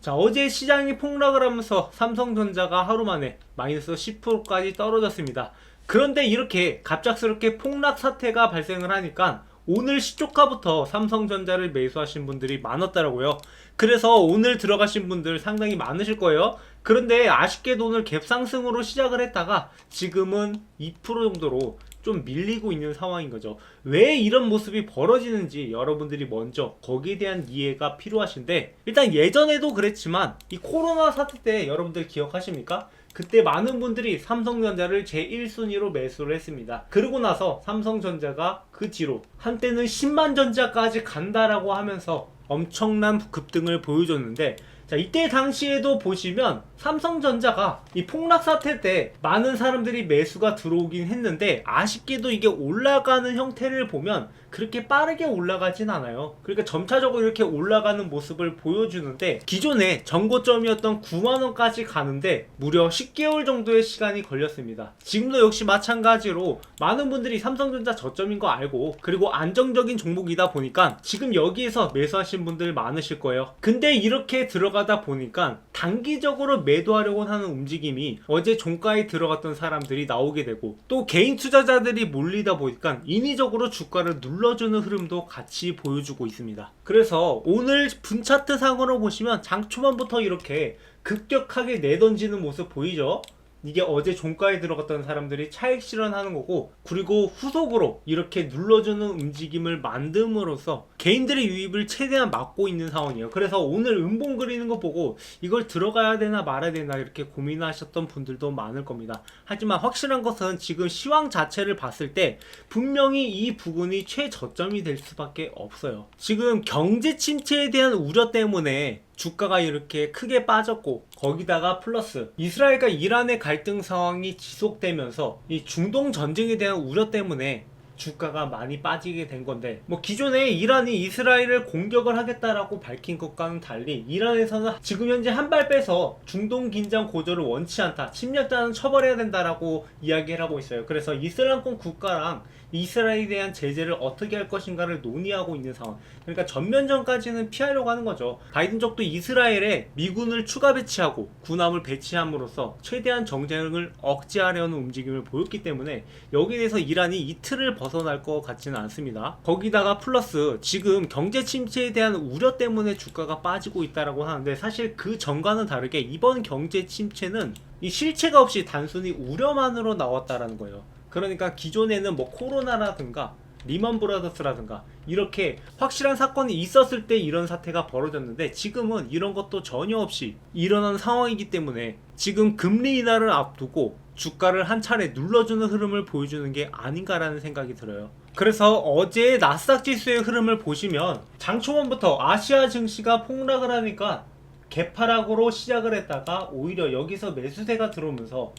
자, 어제 시장이 폭락을 하면서 삼성전자가 하루 만에 마이너스 10%까지 떨어졌습니다. 그런데 이렇게 갑작스럽게 폭락 사태가 발생을 하니까 오늘 시초가부터 삼성전자를 매수하신 분들이 많았더라고요. 그래서 오늘 들어가신 분들 상당히 많으실 거예요. 그런데 아쉽게도 오늘 갭상승으로 시작을 했다가 지금은 2% 정도로 좀 밀리고 있는 상황인 거죠. 왜 이런 모습이 벌어지는지 여러분들이 먼저 거기에 대한 이해가 필요하신데, 일단 예전에도 그랬지만 이 코로나 사태 때 여러분들 기억하십니까? 그때 많은 분들이 삼성전자를 제1순위로 매수를 했습니다. 그러고 나서 삼성전자가 그 뒤로 한때는 10만 전자까지 간다라고 하면서 엄청난 급등을 보여줬는데, 자, 이때 당시에도 보시면 삼성전자가 이 폭락 사태 때 많은 사람들이 매수가 들어오긴 했는데 아쉽게도 이게 올라가는 형태를 보면 그렇게 빠르게 올라가진 않아요. 그러니까 점차적으로 이렇게 올라가는 모습을 보여주는데, 기존에 전고점이었던 9만원까지 가는데 무려 10개월 정도의 시간이 걸렸습니다. 지금도 역시 마찬가지로 많은 분들이 삼성전자 저점인 거 알고, 그리고 안정적인 종목이다 보니까 지금 여기에서 매수하신 분들 많으실 거예요. 근데 이렇게 들어가다 보니까 단기적으로 매도하려고 하는 움직임이 어제 종가에 들어갔던 사람들이 나오게 되고, 또 개인 투자자들이 몰리다 보니까 인위적으로 주가를 눌러주는 흐름도 같이 보여주고 있습니다. 그래서 오늘 분차트 상으로 보시면 장 초반부터 이렇게 급격하게 내던지는 모습 보이죠? 이게 어제 종가에 들어갔던 사람들이 차익 실현하는 거고, 그리고 후속으로 이렇게 눌러주는 움직임을 만듦으로써 개인들의 유입을 최대한 막고 있는 상황이에요. 그래서 오늘 음봉 그리는 거 보고 이걸 들어가야 되나 말아야 되나 이렇게 고민하셨던 분들도 많을 겁니다. 하지만 확실한 것은 지금 시황 자체를 봤을 때 분명히 이 부분이 최저점이 될 수밖에 없어요. 지금 경제 침체에 대한 우려 때문에 주가가 이렇게 크게 빠졌고, 거기다가 플러스 이스라엘과 이란의 갈등 상황이 지속되면서 이 중동 전쟁에 대한 우려 때문에 주가가 많이 빠지게 된 건데, 뭐 기존에 이란이 이스라엘을 공격을 하겠다라고 밝힌 것과는 달리 이란에서는 지금 현재 한 발 빼서 중동 긴장 고조를 원치 않다, 침략자는 처벌해야 된다라고 이야기를 하고 있어요. 그래서 이슬람권 국가랑 이스라엘에 대한 제재를 어떻게 할 것인가를 논의하고 있는 상황. 그러니까 전면전까지는 피하려고 하는 거죠. 바이든 쪽도 이스라엘에 미군을 추가 배치하고 군함을 배치함으로써 최대한 정쟁을 억제하려는 움직임을 보였기 때문에 여기에 대해서 이란이 이틀을 벗어날 것 같지는 않습니다. 거기다가 플러스 지금 경제 침체에 대한 우려 때문에 주가가 빠지고 있다라고 하는데, 사실 그 전과는 다르게 이번 경제 침체는 이 실체가 없이 단순히 우려만으로 나왔다라는 거예요. 그러니까 기존에는 뭐 코로나라든가 리먼 브라더스라든가 이렇게 확실한 사건이 있었을 때 이런 사태가 벌어졌는데, 지금은 이런 것도 전혀 없이 일어난 상황이기 때문에 지금 금리 인하를 앞두고 주가를 한 차례 눌러주는 흐름을 보여주는 게 아닌가라는 생각이 들어요. 그래서 어제 나스닥 지수의 흐름을 보시면 장 초반부터 아시아 증시가 폭락을 하니까 개파락으로 시작을 했다가 오히려 여기서 매수세가 들어오면서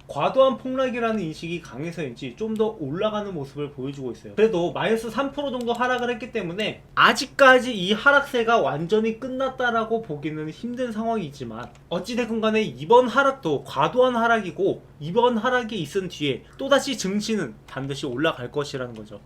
과도한 폭락이라는 인식이 강해서인지 좀 더 올라가는 모습을 보여주고 있어요. 그래도 마이너스 3% 정도 하락을 했기 때문에 아직까지 이 하락세가 완전히 끝났다라고 보기는 힘든 상황이지만, 어찌됐건 간에 이번 하락도 과도한 하락이고, 이번 하락이 있은 뒤에 또다시 증시는 반드시 올라갈 것이라는 거죠.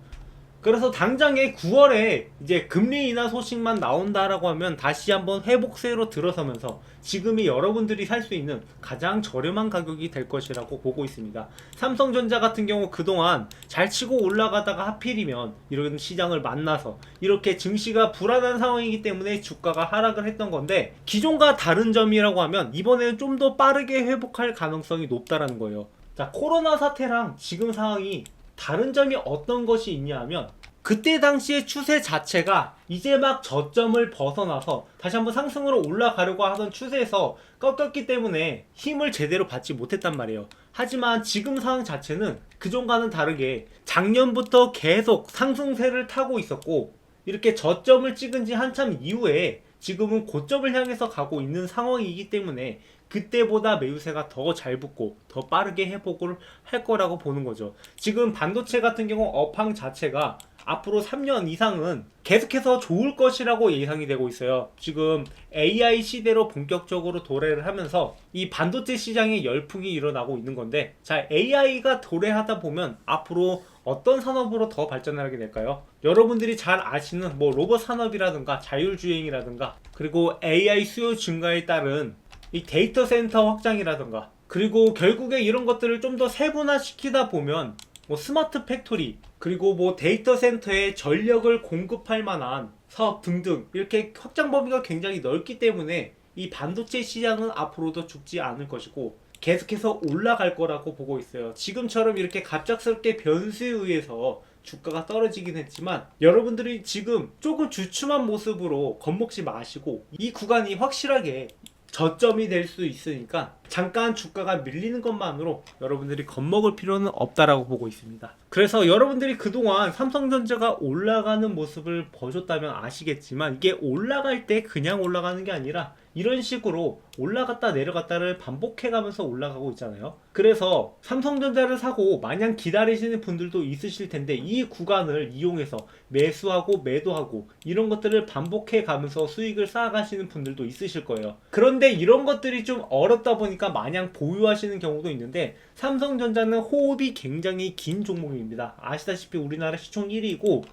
그래서 당장에 9월에 이제 금리 인하 소식만 나온다라고 하면 다시 한번 회복세로 들어서면서 지금이 여러분들이 살 수 있는 가장 저렴한 가격이 될 것이라고 보고 있습니다. 삼성전자 같은 경우 그동안 잘 치고 올라가다가 하필이면 이런 시장을 만나서 이렇게 증시가 불안한 상황이기 때문에 주가가 하락을 했던 건데, 기존과 다른 점이라고 하면 이번에는 좀 더 빠르게 회복할 가능성이 높다라는 거예요. 자, 코로나 사태랑 지금 상황이 다른 점이 어떤 것이 있냐 하면, 그때 당시의 추세 자체가 이제 막 저점을 벗어나서 다시 한번 상승으로 올라가려고 하던 추세에서 꺾였기 때문에 힘을 제대로 받지 못했단 말이에요. 하지만 지금 상황 자체는 그전과는 다르게 작년부터 계속 상승세를 타고 있었고, 이렇게 저점을 찍은 지 한참 이후에 지금은 고점을 향해서 가고 있는 상황이기 때문에 그때보다 매수세가 더 잘 붙고 더 빠르게 회복을 할 거라고 보는 거죠. 지금 반도체 같은 경우 업황 자체가 앞으로 3년 이상은 계속해서 좋을 것이라고 예상이 되고 있어요. 지금 AI 시대로 본격적으로 도래를 하면서 이 반도체 시장에 열풍이 일어나고 있는 건데, 자, AI가 도래하다 보면 앞으로 어떤 산업으로 더 발전하게 될까요? 여러분들이 잘 아시는 뭐 로봇 산업이라든가 자율주행이라든가, 그리고 AI 수요 증가에 따른 이 데이터 센터 확장이라든가, 그리고 결국에 이런 것들을 좀 더 세분화시키다 보면 뭐 스마트 팩토리, 그리고 뭐 데이터 센터에 전력을 공급할 만한 사업 등등, 이렇게 확장 범위가 굉장히 넓기 때문에 이 반도체 시장은 앞으로도 죽지 않을 것이고 계속해서 올라갈 거라고 보고 있어요. 지금처럼 이렇게 갑작스럽게 변수에 의해서 주가가 떨어지긴 했지만, 여러분들이 지금 조금 주춤한 모습으로 겁먹지 마시고 이 구간이 확실하게 저점이 될 수 있으니까 잠깐 주가가 밀리는 것만으로 여러분들이 겁먹을 필요는 없다라고 보고 있습니다. 그래서 여러분들이 그동안 삼성전자가 올라가는 모습을 보셨다면 아시겠지만, 이게 올라갈 때 그냥 올라가는 게 아니라 이런 식으로 올라갔다 내려갔다를 반복해가면서 올라가고 있잖아요. 그래서 삼성전자를 사고 마냥 기다리시는 분들도 있으실 텐데, 이 구간을 이용해서 매수하고 매도하고 이런 것들을 반복해 가면서 수익을 쌓아가시는 분들도 있으실 거예요. 그런데 이런 것들이 좀 어렵다 보니까 마냥 보유하시는 경우도 있는데, 삼성전자는 호흡이 굉장히 긴 종목입니다. 아시다시피 우리나라 시총 1위고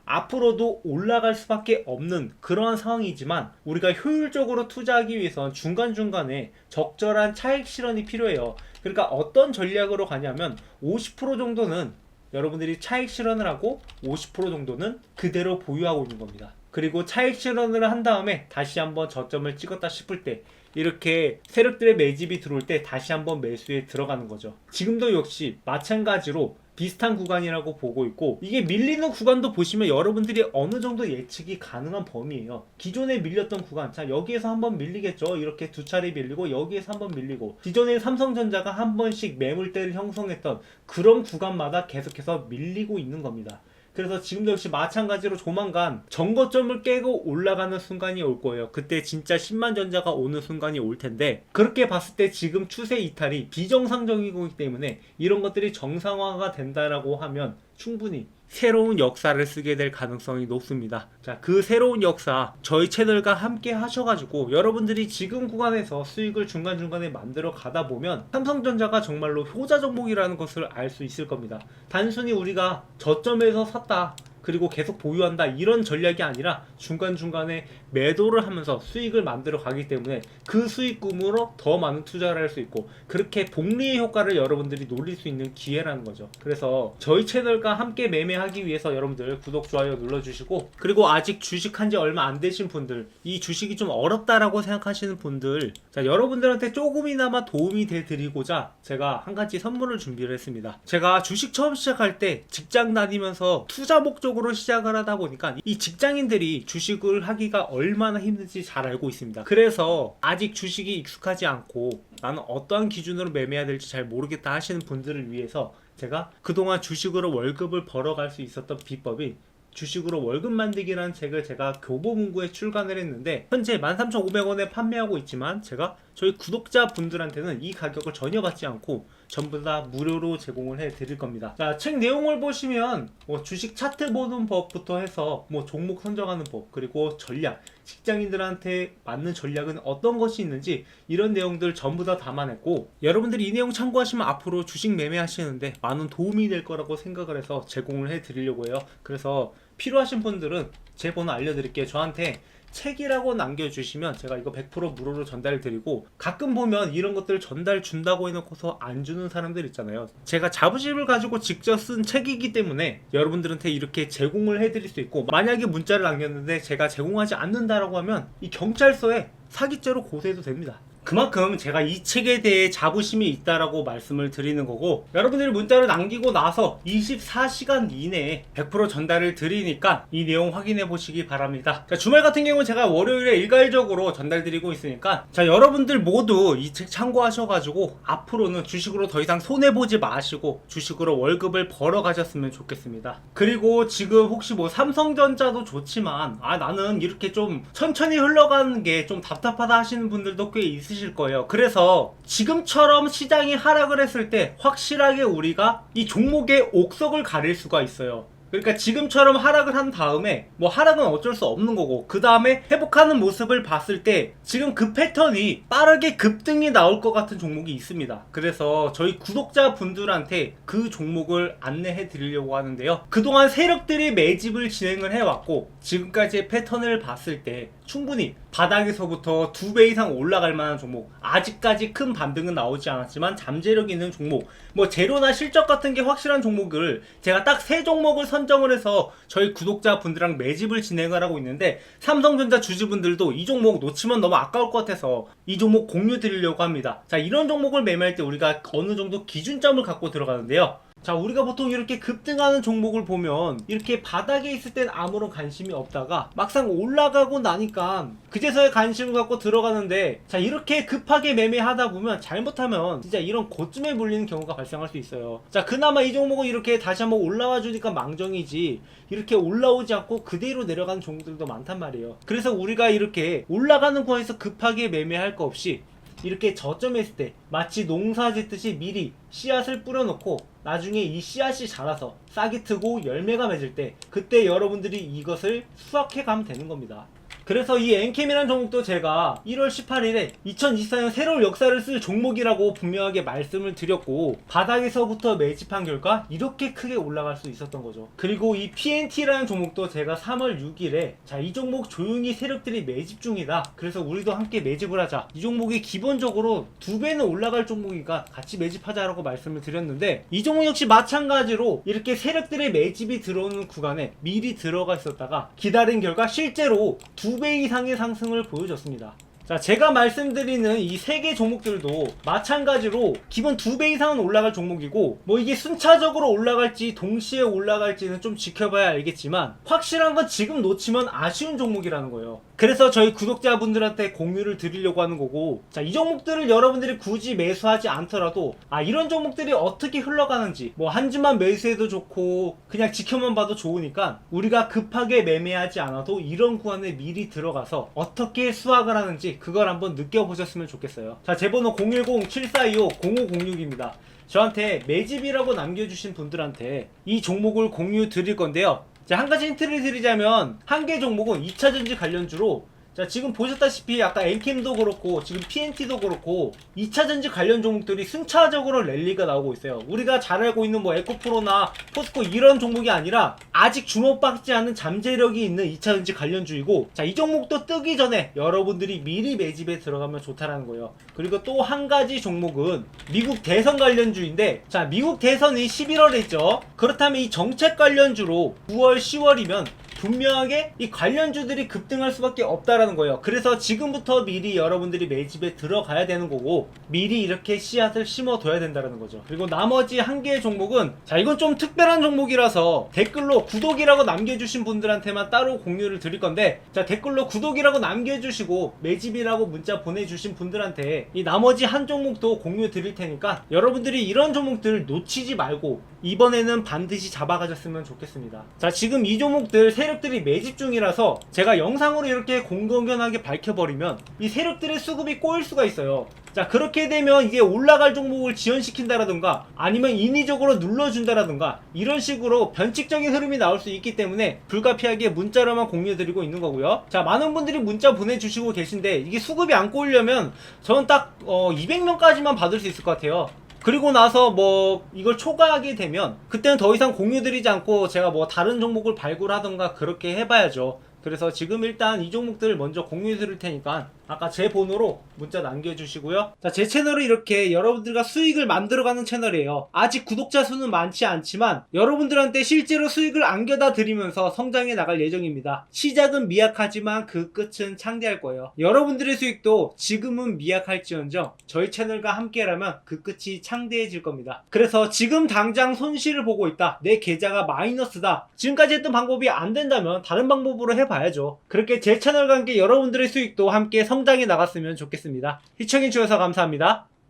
앞으로도 올라갈 수밖에 없는 그러한 상황이지만, 우리가 효율적으로 투자하기 위해선 중간중간에 적절한 차익 실현이 필요해요. 그러니까 어떤 전략으로 가냐면 50% 정도는 여러분들이 차익 실현을 하고 50% 정도는 그대로 보유하고 있는 겁니다. 그리고 차익 실현을 한 다음에 다시 한번 저점을 찍었다 싶을 때, 이렇게 세력들의 매집이 들어올 때 다시 한번 매수에 들어가는 거죠. 지금도 역시 마찬가지로 비슷한 구간이라고 보고 있고, 이게 밀리는 구간도 보시면 여러분들이 어느 정도 예측이 가능한 범위예요. 기존에 밀렸던 구간, 자, 여기에서 한번 밀리겠죠. 이렇게 두 차례 밀리고 여기에서 한번 밀리고, 기존에 삼성전자가 한 번씩 매물대를 형성했던 그런 구간마다 계속해서 밀리고 있는 겁니다. 그래서 지금도 역시 마찬가지로 조만간 정거점을 깨고 올라가는 순간이 올 거예요. 그때 진짜 10만 전자가 오는 순간이 올 텐데, 그렇게 봤을 때 지금 추세 이탈이 비정상적이기 때문에 이런 것들이 정상화가 된다라고 하면 충분히 새로운 역사를 쓰게 될 가능성이 높습니다. 자, 그 새로운 역사 저희 채널과 함께 하셔가지고 여러분들이 지금 구간에서 수익을 중간중간에 만들어 가다 보면 삼성전자가 정말로 효자 종목이라는 것을 알 수 있을 겁니다. 단순히 우리가 저점에서 샀다, 그리고 계속 보유한다, 이런 전략이 아니라 중간중간에 매도를 하면서 수익을 만들어 가기 때문에 그 수익금으로 더 많은 투자를 할 수 있고, 그렇게 복리의 효과를 여러분들이 노릴 수 있는 기회라는 거죠. 그래서 저희 채널과 함께 매매하기 위해서 여러분들 구독, 좋아요 눌러주시고, 그리고 아직 주식한 지 얼마 안 되신 분들, 이 주식이 좀 어렵다라고 생각하시는 분들, 자, 여러분들한테 조금이나마 도움이 돼 드리고자 제가 한 가지 선물을 준비를 했습니다. 제가 주식 처음 시작할 때 직장 다니면서 투자 목적으로 시작을 하다 보니까 이 직장인들이 주식을 하기가 얼마나 힘든지 잘 알고 있습니다. 그래서 아직 주식이 익숙하지 않고 나는 어떠한 기준으로 매매해야 될지 잘 모르겠다 하시는 분들을 위해서 제가 그동안 주식으로 월급을 벌어갈 수 있었던 비법이 주식으로 월급 만들기라는 책을 제가 교보문고에 출간을 했는데, 현재 13,500원에 판매하고 있지만 제가 저희 구독자분들한테는 이 가격을 전혀 받지 않고 전부 다 무료로 제공을 해 드릴 겁니다. 자, 책 내용을 보시면 뭐 주식 차트 보는 법부터 해서 뭐 종목 선정하는 법, 그리고 전략, 직장인들한테 맞는 전략은 어떤 것이 있는지, 이런 내용들 전부 다 담아냈고, 여러분들이 이 내용 참고하시면 앞으로 주식 매매하시는데 많은 도움이 될 거라고 생각을 해서 제공을 해 드리려고 해요. 그래서 필요하신 분들은 제 번호 알려드릴게요. 저한테 책이라고 남겨주시면 제가 이거 100% 무료로 전달 드리고, 가끔 보면 이런 것들을 전달 준다고 해놓고서 안 주는 사람들 있잖아요. 제가 자부심을 가지고 직접 쓴 책이기 때문에 여러분들한테 이렇게 제공을 해드릴 수 있고, 만약에 문자를 남겼는데 제가 제공하지 않는다라고 하면 이 경찰서에 사기죄로 고소해도 됩니다. 그만큼 제가 이 책에 대해 자부심이 있다라고 말씀을 드리는 거고, 여러분들이 문자를 남기고 나서 24시간 이내에 100% 전달을 드리니까 이 내용 확인해 보시기 바랍니다. 자, 주말 같은 경우는 제가 월요일에 일괄적으로 전달 드리고 있으니까, 자, 여러분들 모두 이 책 참고하셔가지고 앞으로는 주식으로 더 이상 손해보지 마시고 주식으로 월급을 벌어 가셨으면 좋겠습니다. 그리고 지금 혹시 뭐 삼성전자도 좋지만 나는 이렇게 좀 천천히 흘러가는 게 좀 답답하다 하시는 분들도 꽤 있으실 거예요. 그래서 지금처럼 시장이 하락을 했을 때 확실하게 우리가 이 종목의 옥석을 가릴 수가 있어요. 그러니까 지금처럼 하락을 한 다음에 뭐 하락은 어쩔 수 없는 거고 그 다음에 회복하는 모습을 봤을 때 지금 그 패턴이 빠르게 급등이 나올 것 같은 종목이 있습니다. 그래서 저희 구독자분들한테 그 종목을 안내해 드리려고 하는데요. 그동안 세력들이 매집을 진행을 해왔고 지금까지의 패턴을 봤을 때 충분히 바닥에서부터 2배 이상 올라갈 만한 종목, 아직까지 큰 반등은 나오지 않았지만 잠재력 있는 종목, 뭐 재료나 실적 같은 게 확실한 종목을 제가 딱 3종목을 선정을 해서 저희 구독자분들랑 매집을 진행을 하고 있는데 삼성전자 주주분들도 이 종목 놓치면 너무 아까울 것 같아서 이 종목 공유 드리려고 합니다. 자, 이런 종목을 매매할 때 우리가 어느 정도 기준점을 갖고 들어가는데요. 자, 우리가 보통 이렇게 급등하는 종목을 보면 이렇게 바닥에 있을 땐 아무런 관심이 없다가 막상 올라가고 나니까 그제서야 관심을 갖고 들어가는데, 자, 이렇게 급하게 매매하다 보면 잘못하면 진짜 이런 고점에 물리는 경우가 발생할 수 있어요. 자, 그나마 이 종목은 이렇게 다시 한번 올라와 주니까 망정이지 이렇게 올라오지 않고 그대로 내려가는 종목들도 많단 말이에요. 그래서 우리가 이렇게 올라가는 거에서 급하게 매매할 거 없이 이렇게 저점에 있을 때 마치 농사 짓듯이 미리 씨앗을 뿌려놓고 나중에 이 씨앗이 자라서 싹이 트고 열매가 맺을 때 그때 여러분들이 이것을 수확해 가면 되는 겁니다. 그래서 이 엔캠이라는 종목도 제가 1월 18일에 2024년 새로운 역사를 쓸 종목이라고 분명하게 말씀을 드렸고 바닥에서부터 매집한 결과 이렇게 크게 올라갈 수 있었던 거죠. 그리고 이 PNT라는 종목도 제가 3월 6일에 자, 이 종목 조용히 세력들이 매집 중이다, 그래서 우리도 함께 매집을 하자, 이 종목이 기본적으로 2배는 올라갈 종목이니까 같이 매집하자라고 말씀을 드렸는데 이 종목 역시 마찬가지로 이렇게 세력들의 매집이 들어오는 구간에 미리 들어가 있었다가 기다린 결과 실제로 2배 이상의 상승을 보여줬습니다. 자, 제가 말씀드리는 이 3개 종목들도 마찬가지로 기본 2배 이상은 올라갈 종목이고 뭐 이게 순차적으로 올라갈지 동시에 올라갈지는 좀 지켜봐야 알겠지만 확실한 건 지금 놓치면 아쉬운 종목이라는 거예요. 그래서 저희 구독자분들한테 공유를 드리려고 하는 거고, 자, 이 종목들을 여러분들이 굳이 매수하지 않더라도 이런 종목들이 어떻게 흘러가는지 뭐 한 주만 매수해도 좋고 그냥 지켜만 봐도 좋으니까 우리가 급하게 매매하지 않아도 이런 구간에 미리 들어가서 어떻게 수확을 하는지 그걸 한번 느껴보셨으면 좋겠어요. 자, 제 번호 010-7425-0506입니다. 저한테 매집이라고 남겨주신 분들한테 이 종목을 공유 드릴 건데요. 자, 한 가지 힌트를 드리자면 한 개 종목은 2차전지 관련주로, 자, 지금 보셨다시피 아까 엔캠도 그렇고 지금 PNT도 그렇고 2차전지 관련 종목들이 순차적으로 랠리가 나오고 있어요. 우리가 잘 알고 있는 뭐 에코프로나 포스코 이런 종목이 아니라 아직 주목받지 않는 잠재력이 있는 2차전지 관련주이고, 자, 이 종목도 뜨기 전에 여러분들이 미리 매집에 들어가면 좋다라는 거예요. 그리고 또 한 가지 종목은 미국 대선 관련주인데, 자, 미국 대선이 11월에 있죠. 그렇다면 이 정책 관련주로 9월 10월이면 분명하게 이 관련주들이 급등할 수밖에 없다라는 거예요. 그래서 지금부터 미리 여러분들이 매집에 들어가야 되는 거고 미리 이렇게 씨앗을 심어둬야 된다는 거죠. 그리고 나머지 한 개의 종목은, 자, 이건 좀 특별한 종목이라서 댓글로 구독이라고 남겨주신 분들한테만 따로 공유를 드릴 건데, 자, 댓글로 구독이라고 남겨주시고 매집이라고 문자 보내주신 분들한테 이 나머지 한 종목도 공유 드릴 테니까 여러분들이 이런 종목들 놓치지 말고 이번에는 반드시 잡아가셨으면 좋겠습니다. 자, 지금 이 종목들 세력들이 매집 중이라서 제가 영상으로 이렇게 공공연하게 밝혀버리면 이 세력들의 수급이 꼬일 수가 있어요. 자, 그렇게 되면 이게 올라갈 종목을 지연시킨다라든가 아니면 인위적으로 눌러준다라든가 이런 식으로 변칙적인 흐름이 나올 수 있기 때문에 불가피하게 문자로만 공유해드리고 있는 거고요. 자, 많은 분들이 문자 보내주시고 계신데 이게 수급이 안 꼬이려면 저는 딱 200명까지만 받을 수 있을 것 같아요. 그리고 나서 뭐 이걸 초과하게 되면 그때는 더 이상 공유드리지 않고 제가 뭐 다른 종목을 발굴하던가 그렇게 해봐야죠. 그래서 지금 일단 이 종목들을 먼저 공유해 드릴 테니까 아까 제 번호로 문자 남겨주시고요. 자, 제 채널은 이렇게 여러분들과 수익을 만들어가는 채널이에요. 아직 구독자 수는 많지 않지만 여러분들한테 실제로 수익을 안겨다 드리면서 성장해 나갈 예정입니다. 시작은 미약하지만 그 끝은 창대할 거예요. 여러분들의 수익도 지금은 미약할지언정 저희 채널과 함께라면 그 끝이 창대해질 겁니다. 그래서 지금 당장 손실을 보고 있다, 내 계좌가 마이너스다, 지금까지 했던 방법이 안 된다면 다른 방법으로 해봐야죠. 그렇게 제 채널과 함께 여러분들의 수익도 함께 성장해 나갔으면 좋겠습니다. 시청해주셔서 감사합니다.